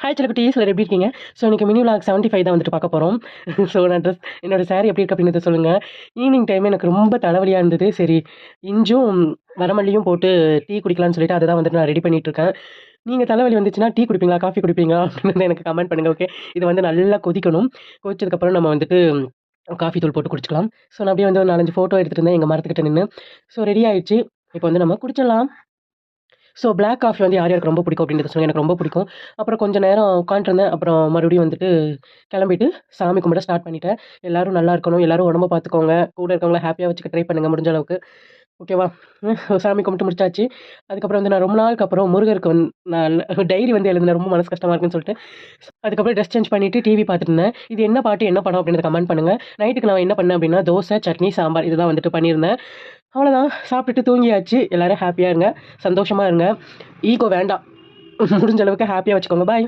Hi செல்லக்குட்டீஸ், எல்லாரும் எப்படி இருக்கீங்க? ஸோ இன்றைக்கி மினி விலாக் 75 தான் வந்துட்டு பார்க்க போகிறோம். ஸோ நான் என்னோடய சாரீ எப்படி இருக்கு அப்படின்றத சொல்லுங்கள். ஈவினிங் டைம் எனக்கு ரொம்ப தலைவலியாக இருந்தது. சரி, இஞ்சும் வரமல்லியும் போட்டு டீ குடிக்கலாம்னு சொல்லிட்டு அதை தான் வந்துட்டு நான் ரெடி பண்ணிகிட்ருக்கேன். நீங்கள் தலைவலி வந்துச்சுன்னா டீ குடிப்பீங்களா, காஃபி குடிப்பீங்களா அப்படின்னு எனக்கு கமெண்ட் பண்ணுங்கள். ஓகே, இது வந்து நல்லா கொதிக்கணும். கொதிச்சதுக்கப்புறம் நம்ம வந்துட்டு காஃபி தூள் போட்டு குடிச்சிக்கலாம். ஸோ நான் அப்படியே வந்து ஒரு 4-5 ஃபோட்டோ எடுத்துகிட்டு இருந்தேன் எங்கள் மரத்துக்கிட்ட நின்று. ஸோ ரெடி ஆயிடுச்சு. இப்போ வந்து நம்ம குடிச்சிடலாம். ஸோ பிளாக் காஃபி வந்து யார் யாருக்கு ரொம்ப பிடிக்கும் அப்படின்றத சொல்லுங்கள். எனக்கு ரொம்ப பிடிக்கும். அப்புறம் கொஞ்சம் நேரம் உட்காண்ட்ருந்தேன். அப்புறம் மறுபடியும் வந்துட்டு கிளம்பிட்டு சாமி கும்பிட ஸ்டார்ட் பண்ணிட்டேன். எல்லோரும் நல்லா இருக்கணும், எல்லோரும் உடம்ப பார்த்துக்கோங்க, கூட இருக்கவங்கள ஹாப்பியாக வச்சுக்க ட்ரை பண்ணுங்கள் முடிஞ்ச அளவுக்கு. ஓகேவா? சாமி கும்பிட்டு முடிச்சாச்சு. அதுக்கப்புறம் வந்து நான் ரொம்ப நாளுக்கு அப்புறம் முருகருக்கு நான் டைரி வந்து எழுதினேன். ரொம்ப மனசு கஷ்டமாக இருக்குன்னு சொல்லிட்டு. அதுக்கப்புறம் ட்ரெஸ் சேஞ்ச் பண்ணிவிட்டு டிவி பார்த்துட்டு இருந்தேன். இது என்ன பாட்டு, என்ன படம் அப்படின்றத கமெண்ட் பண்ணுங்கள். நைட்டுக்கு நான் என்ன பண்ணேன் அப்படின்னா, தோசை, சட்னி, சாம்பார் இதுதான் வந்துட்டு பண்ணியிருந்தேன். அவ்வளோதான், சாப்பிட்டுட்டு தூங்கியாச்சு. எல்லோரும் ஹாப்பியாக இருங்க, சந்தோஷமாக இருங்க. ஈகோ வேண்டாம். முடிஞ்ச அளவுக்கு ஹாப்பியாக வச்சுக்கோங்க. பாய்.